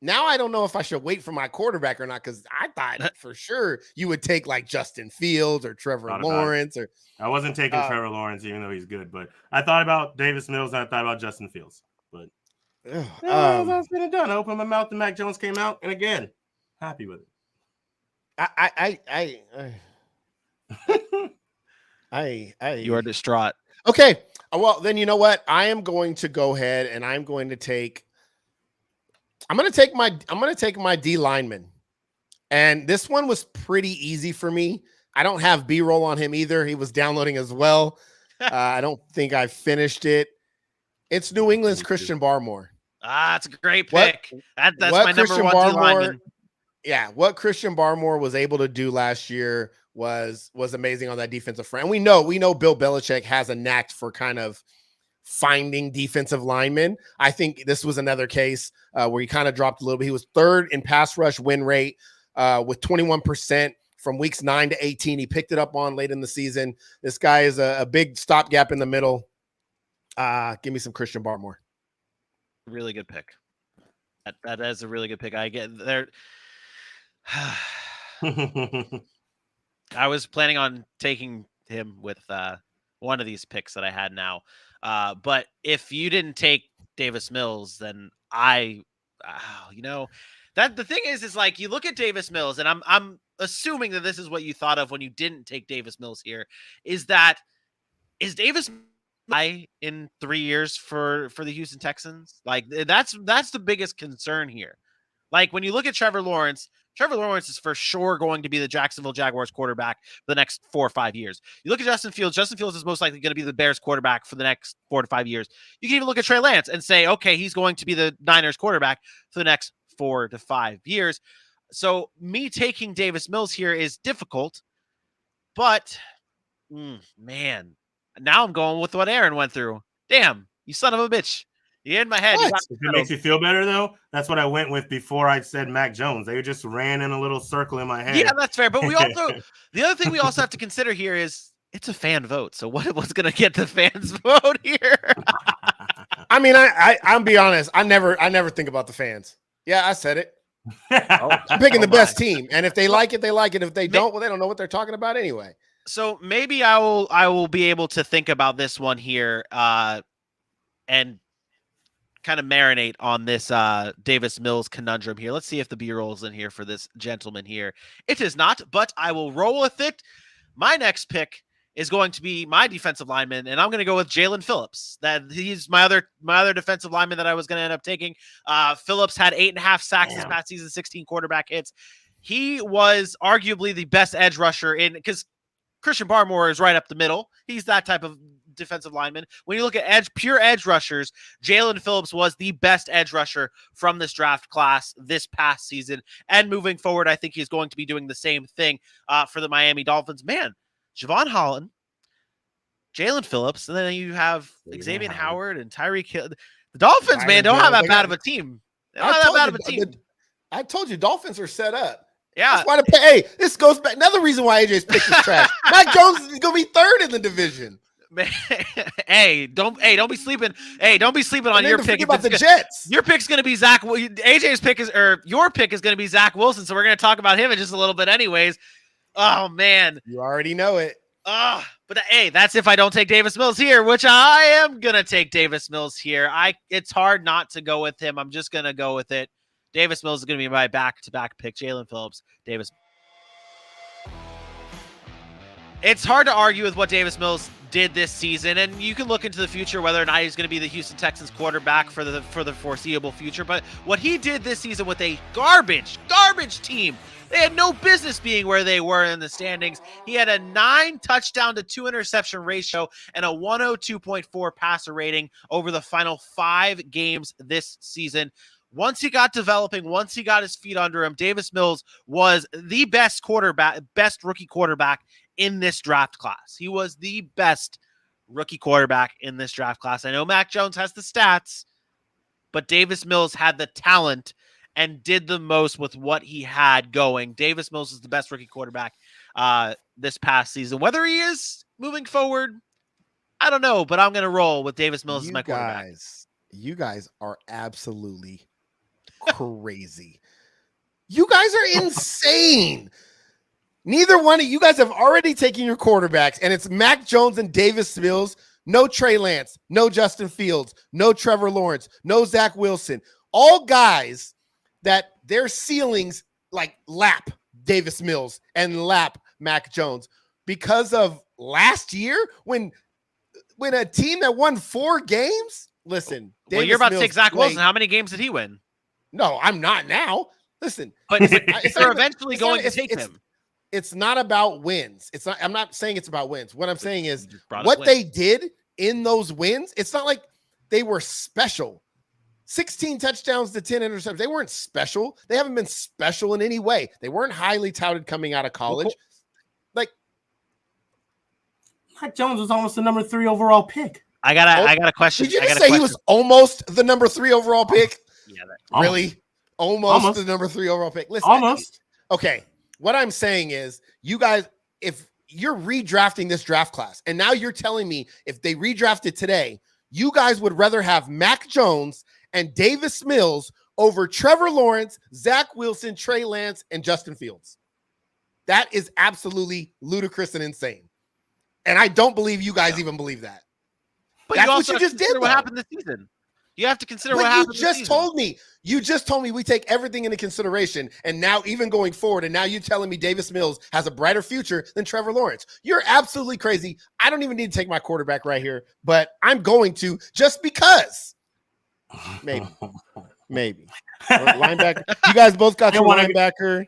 now I don't know if I should wait for my quarterback or not because I thought for sure you would take like Justin Fields or Trevor Lawrence. Or I wasn't taking Trevor Lawrence even though he's good, but I thought about Davis Mills and I thought about Justin Fields. But I was been done. I opened my mouth and Mac Jones came out, and again, happy with it. You are distraught. Okay. Well, then you know what? I am going to go ahead and I'm going to take my D lineman. And this one was pretty easy for me. I don't have B-roll on him either. He was downloading as well. I don't think I finished it. It's New England's Christian Barmore. That's a great pick. That's my number one D lineman. Yeah, what Christian Barmore was able to do last year was amazing on that defensive front. And we know Bill Belichick has a knack for kind of finding defensive linemen. I think this was another case where he kind of dropped a little bit. He was third in pass rush win rate with 21% from weeks 9 to 18. He picked it up on late in the season. This guy is a big stopgap in the middle. Give me some Christian Barmore. Really good pick. That is a really good pick. I get there. I was planning on taking him with one of these picks that I had now. But if you didn't take Davis Mills, then that the thing is like you look at Davis Mills, and I'm assuming that this is what you thought of when you didn't take Davis Mills here. Is Davis in 3 years for the Houston Texans? Like that's the biggest concern here. Like when you look at Trevor Lawrence is for sure going to be the Jacksonville Jaguars quarterback for the next 4 or 5 years. You look at Justin Fields is most likely going to be the Bears quarterback for the next 4 to 5 years. You can even look at Trey Lance and say, okay, he's going to be the Niners quarterback for the next 4 to 5 years. So me taking Davis Mills here is difficult, but man, now I'm going with what Aaron went through. Damn, you son of a bitch. You in my head. If it makes you feel better, though, that's what I went with before I said Mac Jones. They just ran in a little circle in my head. Yeah, that's fair. But we also, the other thing we also have to consider here is it's a fan vote. So what's going to get the fans vote here? I mean, I'm be honest. I never think about the fans. Yeah, I said it. I'm picking the best team, and if they like it, they like it. If they don't, well, they don't know what they're talking about anyway. So maybe I will be able to think about this one here, and kind of marinate on this Davis Mills conundrum here. Let's see if the B-roll is in here for this gentleman here. It is not, but I will roll with it. My next pick is going to be my defensive lineman, and I'm going to go with Jalen Phillips. That he's my other defensive lineman that I was going to end up taking. Phillips had 8.5 sacks this past season, 16 quarterback hits. He was arguably the best edge rusher because Christian Barmore is right up the middle. He's that type of defensive lineman. When you look at pure edge rushers, Jalen Phillips was the best edge rusher from this draft class this past season. And moving forward, I think he's going to be doing the same thing for the Miami Dolphins. Man, Javon Holland, Jalen Phillips, and then you have Xavier Howard and Tyreek Hill. The Dolphins, don't have that bad of a team. They don't have that bad of a team. I told you, Dolphins are set up. Yeah. That's why this goes back. Another reason why AJ's pick is trash. Mac Jones is going to be third in the division. Man, don't be sleeping. Hey, don't be sleeping on your pick. About the Jets. Your pick's going to be Zach. AJ's pick your pick is going to be Zach Wilson. So we're going to talk about him in just a little bit, anyways. Oh man, you already know it. But hey, that's if I don't take Davis Mills here, which I am gonna take Davis Mills here. It's hard not to go with him. I'm just gonna go with it. Davis Mills is gonna be my back-to-back pick. Jalen Phillips, Davis. It's hard to argue with what Davis Mills did this season, and you can look into the future whether or not he's going to be the Houston Texans quarterback for the foreseeable future. But what he did this season with a garbage team, they had no business being where they were in the standings. He had a 9 touchdown to 2 interception ratio and a 102.4 passer rating over the final 5 games this season. Once he got developing, once he got his feet under him, Davis Mills was the best rookie quarterback in this draft class. He was the best rookie quarterback in this draft class. I know Mac Jones has the stats, but Davis Mills had the talent and did the most with what he had going. Davis Mills is the best rookie quarterback this past season. Whether he is moving forward, I don't know, but I'm going to roll with Davis Mills as my quarterback. You guys are absolutely crazy. You guys are insane. Neither one of you guys have already taken your quarterbacks, and it's Mac Jones and Davis Mills. No Trey Lance, no Justin Fields, no Trevor Lawrence, no Zach Wilson. All guys that their ceilings like lap Davis Mills and lap Mac Jones because of last year when a team that won 4 games. Listen, well, you're about to take Zach Wilson. How many games did he win? No, I'm not now. Listen, but they're eventually going to take him. It's not about wins. It's not. I'm not saying it's about wins. What I'm saying is what they did in those wins. It's not like they were special. 16 touchdowns to 10 interceptions. They weren't special. They haven't been special in any way. They weren't highly touted coming out of college. Mac Jones was almost the number 3 overall pick. I got a question. Did you just say he was almost the number 3 overall pick? Yeah, really? Almost the number 3 overall pick. Listen, almost. Okay. What I'm saying is, you guys, if you're redrafting this draft class, and now you're telling me if they redrafted today, you guys would rather have Mac Jones and Davis Mills over Trevor Lawrence, Zach Wilson, Trey Lance, and Justin Fields. That is absolutely ludicrous and insane. And I don't believe you guys even believe that. But that's you also what you just did. What happened this season? You have to consider what happened. You just told me we take everything into consideration, and now even going forward, and now you're telling me Davis Mills has a brighter future than Trevor Lawrence. You're absolutely crazy. I don't even need to take my quarterback right here, but I'm going to just because. Maybe. Linebacker. You guys both got your linebacker.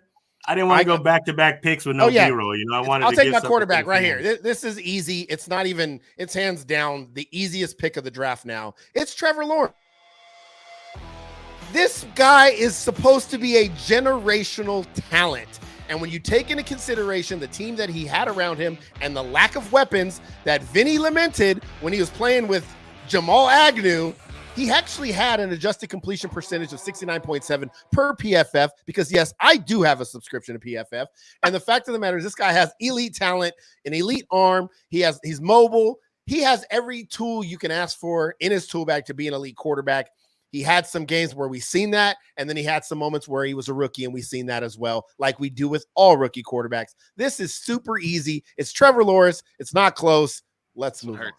I didn't want to go back-to-back picks with no B-roll. You know, I wanted. I'll take my quarterback right here. This is easy. It's not even. It's hands down the easiest pick of the draft now. It's Trevor Lawrence. This guy is supposed to be a generational talent, and when you take into consideration the team that he had around him and the lack of weapons that Vinny lamented when he was playing with Jamal Agnew. He actually had an adjusted completion percentage of 69.7 per PFF because, yes, I do have a subscription to PFF. And the fact of the matter is this guy has elite talent, an elite arm. He's mobile. He has every tool you can ask for in his tool bag to be an elite quarterback. He had some games where we've seen that, and then he had some moments where he was a rookie, and we've seen that as well, like we do with all rookie quarterbacks. This is super easy. It's Trevor Lawrence. It's not close. Let's move on.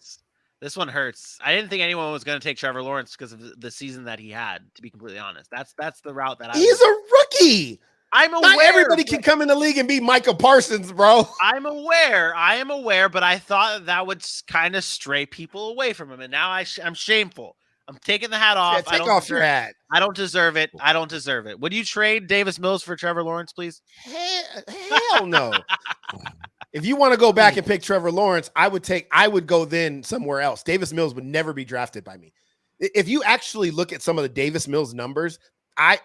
This one hurts. I didn't think anyone was going to take Trevor Lawrence because of the season that he had, to be completely honest. That's the route that He's a rookie. I'm aware. Not everybody can come in the league and be Micah Parsons, bro. I'm aware. I am aware, but I thought that would kind of stray people away from him, and now I'm shameful. I'm taking the hat off. Yeah, take off your hat. I don't deserve it. I don't deserve it. Would you trade Davis Mills for Trevor Lawrence, please? Hell no. If you want to go back and pick Trevor Lawrence, I would go then somewhere else. Davis Mills would never be drafted by me. If you actually look at some of the Davis Mills numbers, I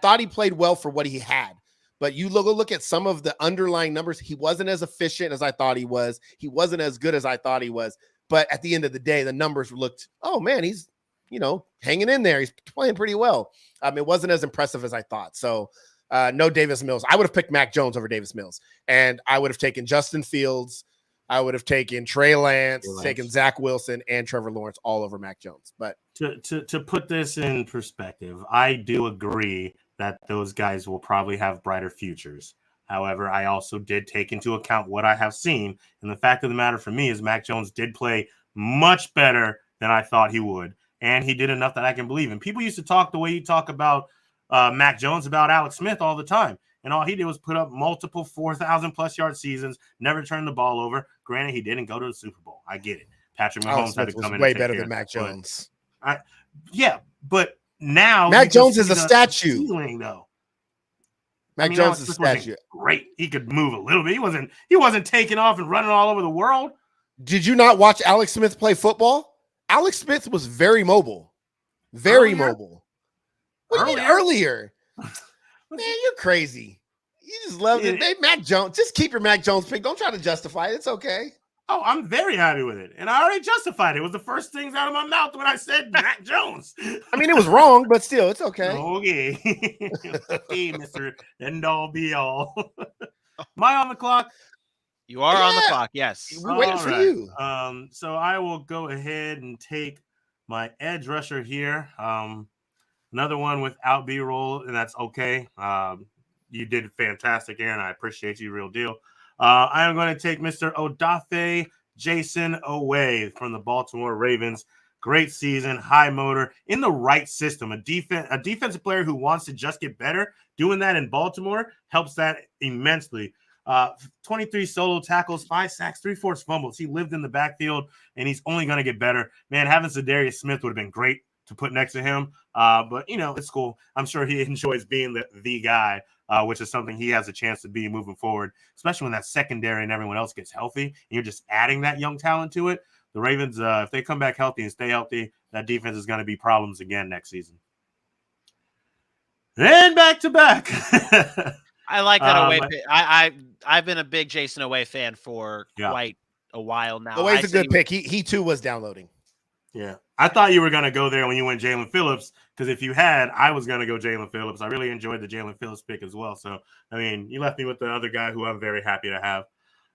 thought he played well for what he had. But you look at some of the underlying numbers, he wasn't as efficient as I thought he was. He wasn't as good as I thought he was. But at the end of the day, the numbers looked, oh man, he's hanging in there. He's playing pretty well. It wasn't as impressive as I thought. So no Davis Mills. I would have picked Mac Jones over Davis Mills. And I would have taken Justin Fields. I would have taken Trey Lance, taken Zach Wilson and Trevor Lawrence all over Mac Jones. But to put this in perspective, I do agree that those guys will probably have brighter futures. However, I also did take into account what I have seen. And the fact of the matter for me is Mac Jones did play much better than I thought he would. And he did enough that I can believe in. People used to talk the way you talk about Mac Jones about Alex Smith all the time. And all he did was put up multiple 4,000-plus yard seasons, never turned the ball over. Granted, he didn't go to the Super Bowl. I get it. Patrick Mahomes had to come in. Way better than Mac Jones. But now Mac Jones is a statue. Ceiling, though. Mac Jones is a statue. Great. He could move a little bit. He wasn't taking off and running all over the world. Did you not watch Alex Smith play football? Alex Smith was very mobile. Very mobile. What do you mean earlier? Man, you're crazy. You just love it. Hey, Mac Jones, just keep your Mac Jones pick. Don't try to justify it. It's okay. Oh, I'm very happy with it. And I already justified it. It was the first things out of my mouth when I said Mac Jones. I mean, it was wrong, but still, it's okay. Okay. Hey, Mr. End all be all. Am I on the clock? You are on the clock, yes. We're waiting for you. So I will go ahead and take my edge rusher here. Another one without B-roll, and that's okay. You did fantastic, Aaron. I appreciate you, real deal. I am going to take Mr. Odafe Jason Oweh from the Baltimore Ravens. Great season, high motor, in the right system. A defensive player who wants to just get better. Doing that in Baltimore helps that immensely. 23 solo tackles, 5 sacks, 3 forced fumbles. He lived in the backfield, and he's only going to get better. Man, having Zadarius Smith would have been great to put next to him. But, it's cool. I'm sure he enjoys being the guy, which is something he has a chance to be moving forward, especially when that secondary and everyone else gets healthy, and you're just adding that young talent to it. The Ravens, if they come back healthy and stay healthy, that defense is going to be problems again next season. And back to back. I like that Oweh pick. I've been a big Jason Oweh fan for quite a while now. Oweh's a good pick. He too was downloading. Yeah. I thought you were going to go there when you went Jalen Phillips, because if you had, I was going to go Jalen Phillips. I really enjoyed the Jalen Phillips pick as well. So, I mean, you left me with the other guy who I'm very happy to have.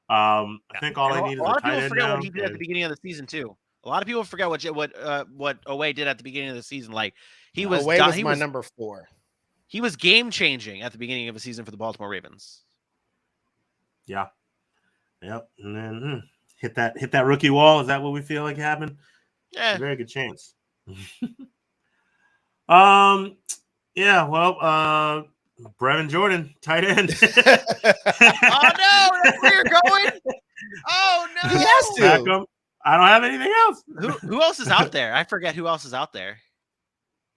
I think all I need is a tight end now. A lot of people forget what he did at the beginning of the season too. A lot of people forget what Oweh did at the beginning of the season. Like he was my number 4. He was game changing at the beginning of the season for the Baltimore Ravens. Yeah. Yep. And then hit that rookie wall. Is that what we feel like happened? Yeah. Very good chance. Yeah, well, Brevin Jordan, tight end. Oh no, that's where you're going. Oh no, he has to. I don't have anything else. Who else is out there? I forget who else is out there.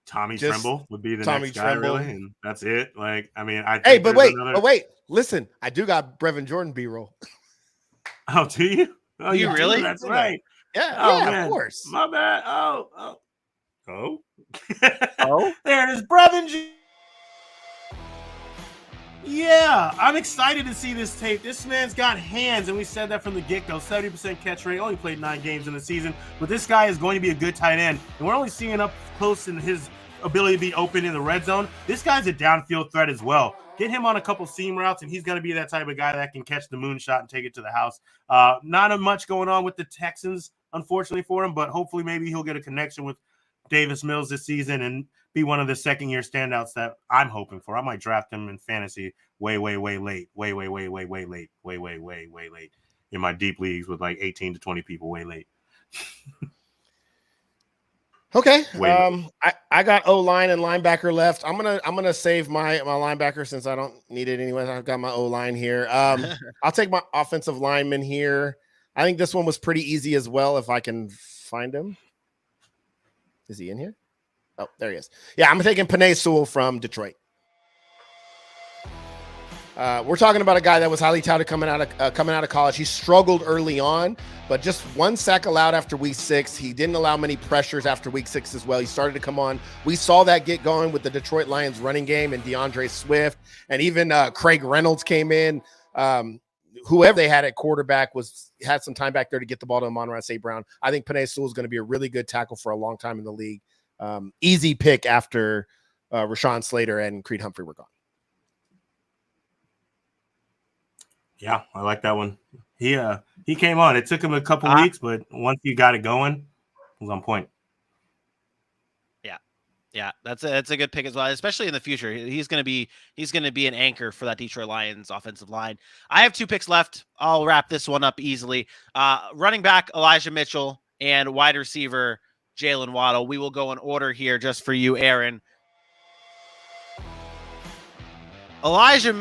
Tommy Tremble would be the Tommy next guy, Tremble. really, and that's it. Like, I mean, but wait, listen, I do got Brevin Jordan B-roll. Oh, do you? Oh, you really? That's right. Yeah, man. Of course. My bad. Oh. Oh, there it is, Brevin. Yeah, I'm excited to see this tape. This man's got hands, and we said that from the get-go. 70% catch rate, only played 9 games in the season, but this guy is going to be a good tight end, and we're only seeing up close in his ability to be open in the red zone. This guy's a downfield threat as well. Get him on a couple seam routes, and he's going to be that type of guy that can catch the moonshot and take it to the house. Not much going on with the Texans, unfortunately, for him, but hopefully maybe he'll get a connection with Davis Mills this season and be one of the second-year standouts that I'm hoping for. I might draft him in fantasy way late in my deep leagues with like 18 to 20 people way late. Okay. I got O-line and linebacker left. I'm gonna save my linebacker since I don't need it anyway. I've got my O-line here. I'll take my offensive lineman here. I think this one was pretty easy as well if I can find him. Is he in here? Oh, there he is. Yeah, I'm taking Penei Sewell from Detroit. We're talking about a guy that was highly touted coming out of college. He struggled early on, but just 1 sack allowed after week 6. He didn't allow many pressures after week 6 as well. He started to come on. We saw that get going with the Detroit Lions running game and DeAndre Swift, and even Craig Reynolds came in. Whoever they had at quarterback had some time back there to get the ball to Amon-Ra St. Brown. I think Penei Sewell is going to be a really good tackle for a long time in the league. Easy pick after Rashawn Slater and Creed Humphrey were gone. Yeah, I like that one. He came on. It took him a couple weeks, but once you got it going, it was on point. Yeah, that's a good pick as well, especially in the future. He's going to be an anchor for that Detroit Lions offensive line. I have 2 picks left. I'll wrap this one up easily. Running back Elijah Mitchell and wide receiver Jalen Waddle. We will go in order here just for you, Aaron. Elijah